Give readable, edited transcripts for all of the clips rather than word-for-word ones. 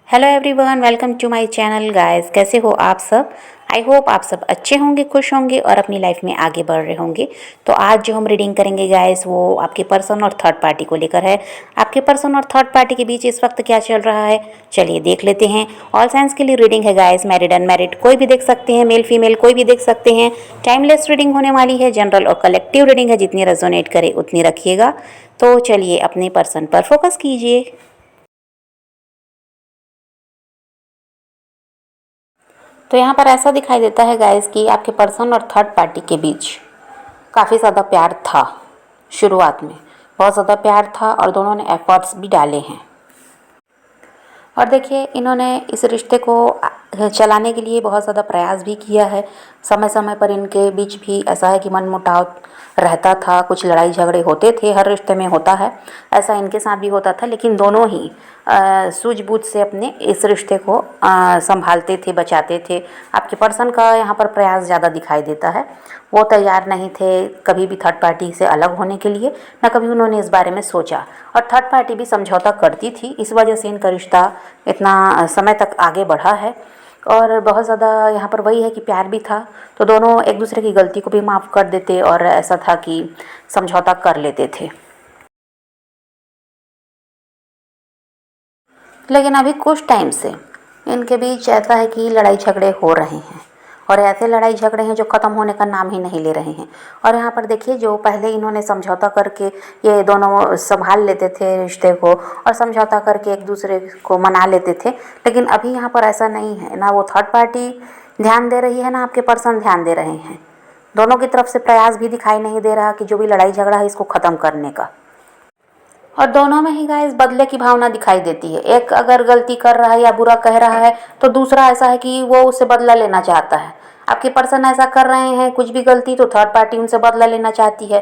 Hello everyone, welcome to my channel guys. कैसे हो आप सब? आई होप आप सब अच्छे होंगे, खुश होंगे और अपनी लाइफ में आगे बढ़ रहे होंगे। तो आज जो हम रीडिंग करेंगे गाइस वो आपके पर्सन और थर्ड पार्टी को लेकर है। आपके पर्सन और थर्ड पार्टी के बीच इस वक्त क्या चल रहा है, चलिए देख लेते हैं। ऑल साइंस के लिए रीडिंग है गाइस, मैरिड अनमैरिड कोई भी देख सकते हैं, मेल फीमेल कोई भी देख सकते हैं। टाइमलेस रीडिंग होने वाली है, जनरल और कलेक्टिव रीडिंग है, जितनी रेजोनेट करे उतनी रखिएगा। तो चलिए अपने पर्सन पर फोकस कीजिए। तो यहाँ पर ऐसा दिखाई देता है गाइस कि आपके पर्सन और थर्ड पार्टी के बीच काफ़ी ज़्यादा प्यार था। शुरुआत में बहुत ज़्यादा प्यार था और दोनों ने एफर्ट्स भी डाले हैं। और देखिए, इन्होंने इस रिश्ते को चलाने के लिए बहुत ज़्यादा प्रयास भी किया है। समय समय पर इनके बीच भी ऐसा है कि मनमुटाव रहता था, कुछ लड़ाई झगड़े होते थे, हर रिश्ते में होता है, ऐसा इनके साथ भी होता था। लेकिन दोनों ही सूझबूझ से अपने इस रिश्ते को संभालते थे, बचाते थे। आपके पर्सन का यहाँ पर प्रयास ज़्यादा दिखाई देता है। वो तैयार नहीं थे कभी भी थर्ड पार्टी से अलग होने के लिए, न कभी उन्होंने इस बारे में सोचा। और थर्ड पार्टी भी समझौता करती थी, इस वजह से इनका रिश्ता इतना समय तक आगे बढ़ा है। और बहुत ज़्यादा यहाँ पर वही है कि प्यार भी था, तो दोनों एक दूसरे की गलती को भी माफ़ कर देते और ऐसा था कि समझौता कर लेते थे। लेकिन अभी कुछ टाइम से इनके बीच ऐसा है कि लड़ाई झगड़े हो रहे हैं, और ऐसे लड़ाई झगड़े हैं जो ख़त्म होने का नाम ही नहीं ले रहे हैं। और यहाँ पर देखिए, जो पहले इन्होंने समझौता करके ये दोनों संभाल लेते थे रिश्ते को, और समझौता करके एक दूसरे को मना लेते थे, लेकिन अभी यहाँ पर ऐसा नहीं है। ना वो थर्ड पार्टी ध्यान दे रही है, ना आपके पर्सन ध्यान दे रहे हैं। दोनों की तरफ से प्रयास भी दिखाई नहीं दे रहा कि जो भी लड़ाई झगड़ा है इसको ख़त्म करने का। और दोनों में ही गाइस बदले की भावना दिखाई देती है। एक अगर गलती कर रहा है या बुरा कह रहा है, तो दूसरा ऐसा है कि वो उससे बदला लेना चाहता है। आपके पर्सन ऐसा कर रहे हैं कुछ भी गलती, तो थर्ड पार्टी उनसे बदला लेना चाहती है।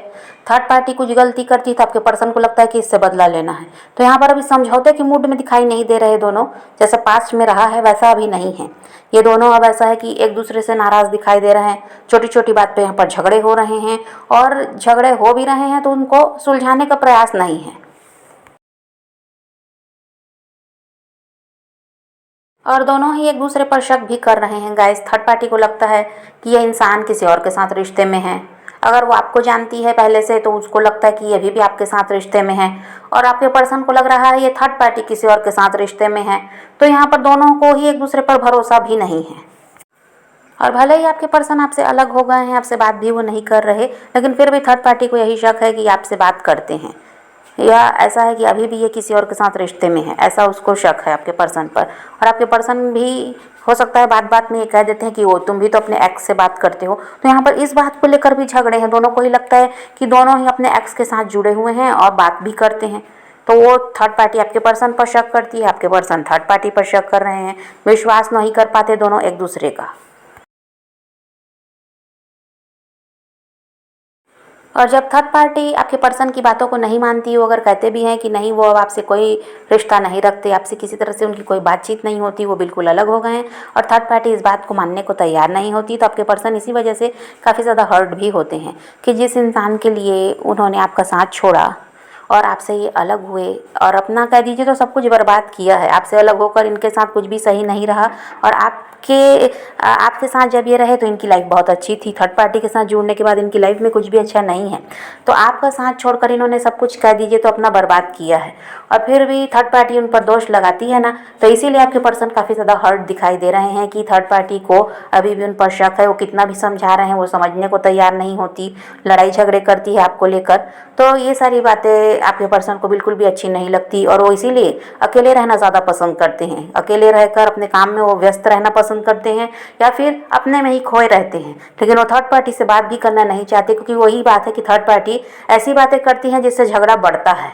थर्ड पार्टी कुछ गलती करती है तो आपके पर्सन को लगता है कि इससे बदला लेना है। तो यहाँ पर अभी समझौते के मूड में दिखाई नहीं दे रहे दोनों। जैसा पास्ट में रहा है वैसा अभी नहीं है। ये दोनों अब ऐसा है कि एक दूसरे से नाराज़ दिखाई दे रहे हैं। छोटी छोटी बात पे यहाँ पर झगड़े हो रहे हैं, और झगड़े हो भी रहे हैं तो उनको सुलझाने का प्रयास नहीं है। और दोनों ही एक दूसरे पर शक भी कर रहे हैं गाइस। थर्ड पार्टी को लगता है कि यह इंसान किसी और के साथ रिश्ते में है। अगर वो आपको जानती है पहले से, तो उसको लगता है कि ये भी आपके साथ रिश्ते में है। और आपके पर्सन को लग रहा है ये थर्ड पार्टी किसी और के साथ रिश्ते में है। तो यहाँ पर दोनों को ही एक दूसरे पर भरोसा भी नहीं है। और भले ही आपके पर्सन आपसे अलग हो गए हैं, आपसे बात भी वो नहीं कर रहे, लेकिन फिर भी थर्ड पार्टी को यही शक है कि आपसे बात करते हैं, या ऐसा है कि अभी भी ये किसी और के साथ रिश्ते में है, ऐसा उसको शक है आपके पर्सन पर। और आपके पर्सन भी हो सकता है बात बात में ये कह देते हैं कि वो तुम भी तो अपने एक्स से बात करते हो। तो यहाँ पर इस बात को लेकर भी झगड़े हैं। दोनों को ही लगता है कि दोनों ही अपने एक्स के साथ जुड़े हुए हैं और बात भी करते हैं। तो वो थर्ड पार्टी आपके पर्सन पर शक करती है, आपके पर्सन थर्ड पार्टी पर शक कर रहे हैं। विश्वास नहीं कर पाते दोनों एक दूसरे का। और जब थर्ड पार्टी आपके पर्सन की बातों को नहीं मानती, वो अगर कहते भी हैं कि नहीं वो अब आपसे कोई रिश्ता नहीं रखते, आपसे किसी तरह से उनकी कोई बातचीत नहीं होती, वो बिल्कुल अलग हो गए हैं, और थर्ड पार्टी इस बात को मानने को तैयार नहीं होती, तो आपके पर्सन इसी वजह से काफ़ी ज़्यादा हर्ट भी होते हैं कि जिस इंसान के लिए उन्होंने आपका साथ छोड़ा और आपसे ये अलग हुए, और अपना कह दीजिए तो सब कुछ बर्बाद किया है। आपसे अलग होकर इनके साथ कुछ भी सही नहीं रहा, और आपके साथ जब ये रहे तो इनकी लाइफ बहुत अच्छी थी। थर्ड पार्टी के साथ जुड़ने के बाद इनकी लाइफ में कुछ भी अच्छा नहीं है। तो आपका साथ छोड़कर इन्होंने सब कुछ कह दीजिए तो अपना बर्बाद किया है, और फिर भी थर्ड पार्टी उन पर दोष लगाती है ना, तो इसीलिए आपके पर्सन काफ़ी ज़्यादा हर्ट दिखाई दे रहे हैं कि थर्ड पार्टी को अभी भी उन पर शक है। वो कितना भी समझा रहे हैं वो समझने को तैयार नहीं होती, लड़ाई झगड़े करती है आपको लेकर। तो ये सारी बातें आपके पर्सन को बिल्कुल भी अच्छी नहीं लगती, और वो इसीलिए अकेले रहना ज़्यादा पसंद करते हैं। अकेले रहकर अपने काम में वो व्यस्त रहना पसंद करते हैं, या फिर अपने में ही खोए रहते हैं। लेकिन वो थर्ड पार्टी से बात भी करना नहीं चाहते, क्योंकि वही बात है कि थर्ड पार्टी ऐसी बातें करती हैं जिससे झगड़ा बढ़ता है।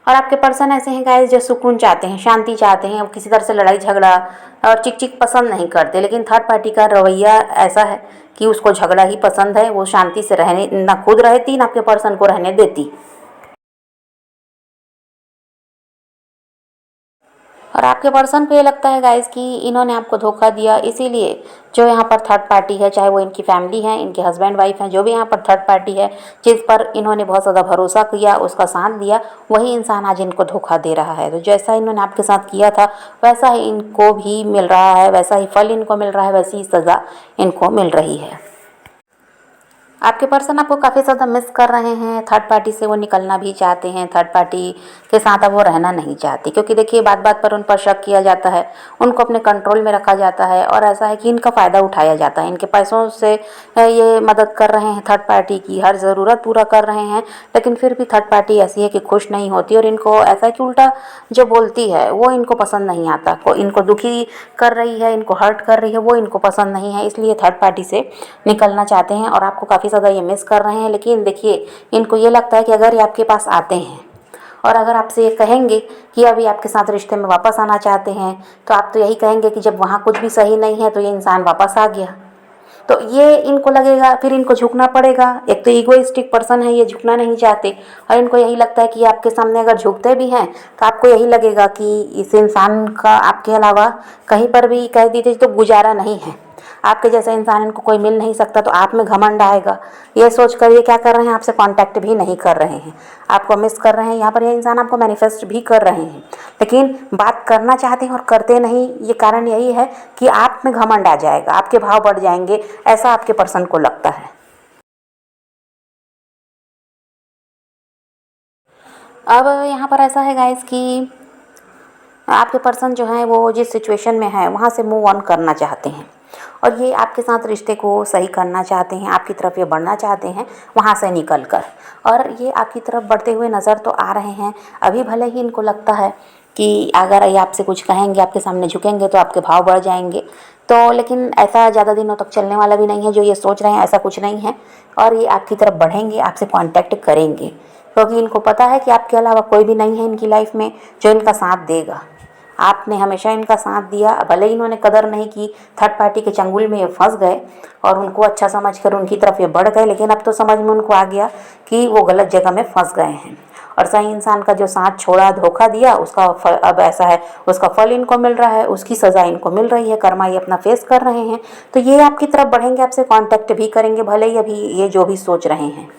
और आपके पर्सन ऐसे हैं गाइस जो सुकून चाहते हैं, शांति चाहते हैं, वो किसी तरह से लड़ाई झगड़ा और चिक चिक पसंद नहीं करते। लेकिन थर्ड पार्टी का रवैया ऐसा है कि उसको झगड़ा ही पसंद है। वो शांति से रहने ना खुद रहती, ना आपके पर्सन को रहने देती। और आपके पर्सन को ये लगता है गाइस कि इन्होंने आपको धोखा दिया, इसीलिए जो यहाँ पर थर्ड पार्टी है, चाहे वो इनकी फैमिली है, इनके हस्बैंड वाइफ हैं, जो भी यहाँ पर थर्ड पार्टी है, जिस पर इन्होंने बहुत ज़्यादा भरोसा किया, उसका साथ दिया, वही इंसान आज इनको धोखा दे रहा है। तो जैसा इन्होंने आपके साथ किया था वैसा ही इनको भी मिल रहा है, वैसा ही फल इनको मिल रहा है, वैसी ही सज़ा इनको मिल रही है। आपके पर्सन आपको काफ़ी ज़्यादा मिस कर रहे हैं, थर्ड पार्टी से वो निकलना भी चाहते हैं, थर्ड पार्टी के साथ अब वो रहना नहीं चाहती, क्योंकि देखिए बात बात पर उन पर शक किया जाता है, उनको अपने कंट्रोल में रखा जाता है और ऐसा है कि इनका फ़ायदा उठाया जाता है, इनके पैसों से ये मदद कर रहे हैं, थर्ड पार्टी की हर ज़रूरत पूरा कर रहे हैं, लेकिन फिर भी थर्ड पार्टी ऐसी है कि खुश नहीं होती और इनको ऐसा है कि उल्टा जो बोलती है वो इनको पसंद नहीं आता, को इनको दुखी कर रही है, इनको हर्ट कर रही है, वो इनको पसंद नहीं है, इसलिए थर्ड पार्टी से निकलना चाहते हैं और आपको काफ़ी ज़्यादा ये मिस कर रहे हैं। लेकिन देखिए इनको ये लगता है कि अगर ये आपके पास आते हैं और अगर आपसे ये कहेंगे कि अभी आपके साथ रिश्ते में वापस आना चाहते हैं, तो आप तो यही कहेंगे कि जब वहाँ कुछ भी सही नहीं है तो ये इंसान वापस आ गया। तो ये इनको लगेगा, फिर इनको झुकना पड़ेगा। एक तो ईगोइस्टिक पर्सन है, ये झुकना नहीं चाहते और इनको यही लगता है कि आपके सामने अगर झुकते भी हैं तो आपको यही लगेगा कि इस इंसान का आपके अलावा कहीं पर भी कह दीजिए तो गुजारा नहीं है, आपके जैसा इंसान इनको कोई मिल नहीं सकता, तो आप में घमंड आएगा। ये सोच कर ये क्या कर रहे हैं, आपसे कांटेक्ट भी नहीं कर रहे हैं, आपको मिस कर रहे हैं। यहाँ पर ये इंसान आपको मैनिफेस्ट भी कर रहे हैं, लेकिन बात करना चाहते हैं और करते नहीं। ये कारण यही है कि आप में घमंड आ जाएगा, आपके भाव बढ़ जाएंगे, ऐसा आपके पर्सन को लगता है। अब यहाँ पर ऐसा है गाइस कि आपके पर्सन जो है वो जिस सिचुएशन में है वहाँ से मूव ऑन करना चाहते हैं और ये आपके साथ रिश्ते को सही करना चाहते हैं, आपकी तरफ ये बढ़ना चाहते हैं वहाँ से निकल कर, और ये आपकी तरफ बढ़ते हुए नज़र तो आ रहे हैं। अभी भले ही इनको लगता है कि अगर ये आपसे कुछ कहेंगे, आपके सामने झुकेंगे तो आपके भाव बढ़ जाएंगे, तो लेकिन ऐसा ज़्यादा दिनों तक चलने वाला भी नहीं है। जो ये सोच रहे हैं ऐसा कुछ नहीं है और ये आपकी तरफ बढ़ेंगे, आपसे कॉन्टैक्ट करेंगे, क्योंकि इनको पता है कि आपके अलावा कोई भी नहीं है इनकी लाइफ में जो इनका साथ देगा। आपने हमेशा इनका साथ दिया, भले ही इन्होंने कदर नहीं की, थर्ड पार्टी के चंगुल में ये फंस गए और उनको अच्छा समझकर उनकी तरफ ये बढ़ गए, लेकिन अब तो समझ में उनको आ गया कि वो गलत जगह में फंस गए हैं और सही इंसान का जो साथ छोड़ा, धोखा दिया, उसका फल अब ऐसा है, उसका फल इनको मिल रहा है, उसकी सज़ा इनको मिल रही है, कर्मा ये अपना फेस कर रहे हैं। तो ये आपकी तरफ बढ़ेंगे, आपसे कॉन्टैक्ट भी करेंगे, भले ही अभी ये जो भी सोच रहे हैं।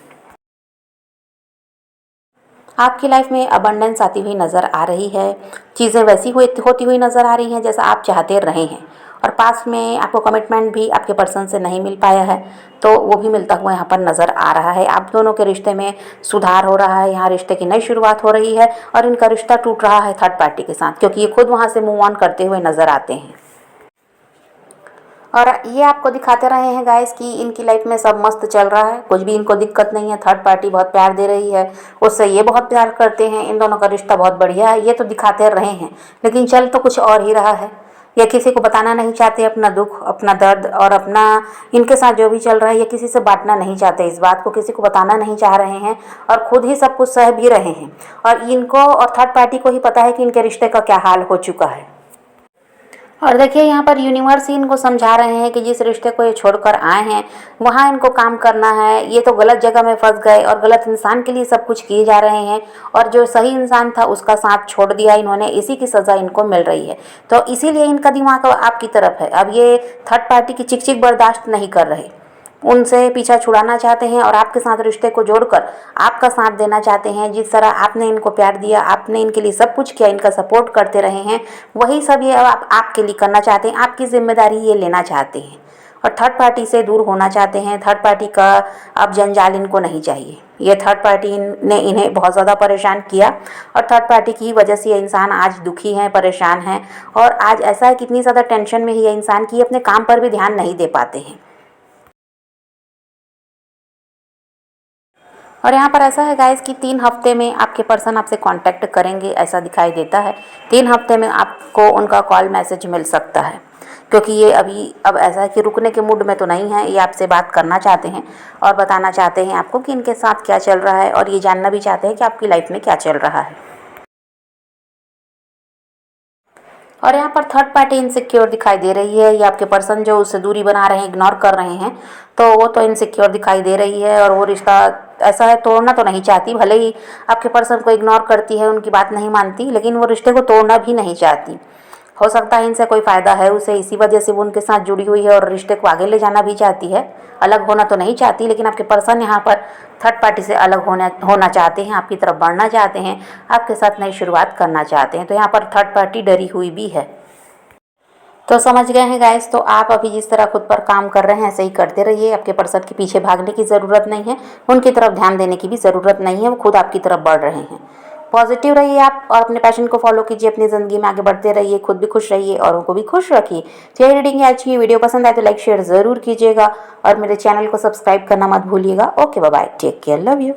आपकी लाइफ में अबंडेंस आती हुई नज़र आ रही है, चीज़ें वैसी होती हुई नज़र आ रही हैं जैसा आप चाहते रहे हैं, और पास में आपको कमिटमेंट भी आपके पर्सन से नहीं मिल पाया है तो वो भी मिलता हुआ यहाँ पर नज़र आ रहा है। आप दोनों के रिश्ते में सुधार हो रहा है, यहाँ रिश्ते की नई शुरुआत हो रही है और इनका रिश्ता टूट रहा है थर्ड पार्टी के साथ, क्योंकि ये खुद वहाँ से मूव ऑन करते हुए नज़र आते हैं। और ये आपको दिखाते रहे हैं गाइस कि इनकी लाइफ में सब मस्त चल रहा है, कुछ भी इनको दिक्कत नहीं है, थर्ड पार्टी बहुत प्यार दे रही है, उससे ये बहुत प्यार करते हैं, इन दोनों का रिश्ता बहुत बढ़िया है, ये तो दिखाते रहे हैं, लेकिन चल तो कुछ और ही रहा है। ये किसी को बताना नहीं चाहते अपना दुख, अपना दर्द और अपना इनके साथ जो भी चल रहा है, ये किसी से बांटना नहीं चाहते, इस बात को किसी को बताना नहीं चाह रहे हैं और खुद ही सब कुछ सह भी रहे हैं। और इनको और थर्ड पार्टी को ही पता है कि इनके रिश्ते का क्या हाल हो चुका है। और देखिए यहाँ पर यूनिवर्स ही इनको समझा रहे हैं कि जिस रिश्ते को ये छोड़कर आए हैं वहाँ इनको काम करना है, ये तो गलत जगह में फंस गए और गलत इंसान के लिए सब कुछ किए जा रहे हैं और जो सही इंसान था उसका साथ छोड़ दिया इन्होंने, इसी की सज़ा इनको मिल रही है। तो इसीलिए इनका दिमाग आपकी तरफ है। अब ये थर्ड पार्टी की चिक चिक बर्दाश्त नहीं कर रहे, उनसे पीछा छुड़ाना चाहते हैं और आपके साथ रिश्ते को जोड़कर आपका साथ देना चाहते हैं। जिस तरह आपने इनको प्यार दिया, आपने इनके लिए सब कुछ किया, इनका सपोर्ट करते रहे हैं, वही सब ये अब आपके लिए करना चाहते हैं, आपकी जिम्मेदारी ये लेना चाहते हैं और थर्ड पार्टी से दूर होना चाहते हैं। थर्ड पार्टी का अब जंजाल इनको नहीं चाहिए। ये थर्ड पार्टी ने इन्हें बहुत ज़्यादा परेशान किया और थर्ड पार्टी की वजह से ये इंसान आज दुखी हैं, परेशान हैं और आज ऐसा है कि इतनी ज़्यादा टेंशन में ही ये इंसान की अपने काम पर भी ध्यान नहीं दे पाते हैं। और यहाँ पर ऐसा है गाइस कि 3 हफ्ते में आपके पर्सन आपसे कांटेक्ट करेंगे, ऐसा दिखाई देता है। 3 हफ्ते में आपको उनका कॉल मैसेज मिल सकता है, क्योंकि ये अभी अब ऐसा है कि रुकने के मूड में तो नहीं है, ये आपसे बात करना चाहते हैं और बताना चाहते हैं आपको कि इनके साथ क्या चल रहा है और ये जानना भी चाहते हैं कि आपकी लाइफ में क्या चल रहा है। और यहाँ पर थर्ड पार्टी इनसिक्योर दिखाई दे रही है। ये आपके पर्सन जो उससे दूरी बना रहे हैं, इग्नोर कर रहे हैं, तो वो तो इनसिक्योर दिखाई दे रही है और वो रिश्ता ऐसा है तोड़ना तो नहीं चाहती। भले ही आपके पर्सन को इग्नोर करती है, उनकी बात नहीं मानती, लेकिन वो रिश्ते को तोड़ना भी नहीं चाहती। हो सकता है इनसे कोई फ़ायदा है उसे, इसी वजह से वो उनके साथ जुड़ी हुई है और रिश्ते को आगे ले जाना भी चाहती है। अलग होना तो नहीं चाहती, लेकिन आपके पर्सन यहाँ पर थर्ड पार्टी से अलग होना चाहते हैं, आपकी तरफ बढ़ना चाहते हैं, आपके साथ नई शुरुआत करना चाहते हैं। तो यहाँ पर थर्ड पार्टी डरी हुई भी है। तो समझ गए हैं गाइस। तो आप अभी जिस तरह खुद पर काम कर रहे हैं ऐसे ही करते रहिए। आपके पर्सन के पीछे भागने की ज़रूरत नहीं है, उनकी तरफ ध्यान देने की भी ज़रूरत नहीं है, वो खुद आपकी तरफ बढ़ रहे हैं। पॉजिटिव रहिए आप और अपने पैशन को फॉलो कीजिए, अपनी ज़िंदगी में आगे बढ़ते रहिए, खुद भी खुश रहिए और उनको भी खुश रखिए। तो ये रीडिंग आज की वीडियो पसंद आए तो लाइक शेयर ज़रूर कीजिएगा और मेरे चैनल को सब्सक्राइब करना मत भूलिएगा। Okay bye bye, take care, love you.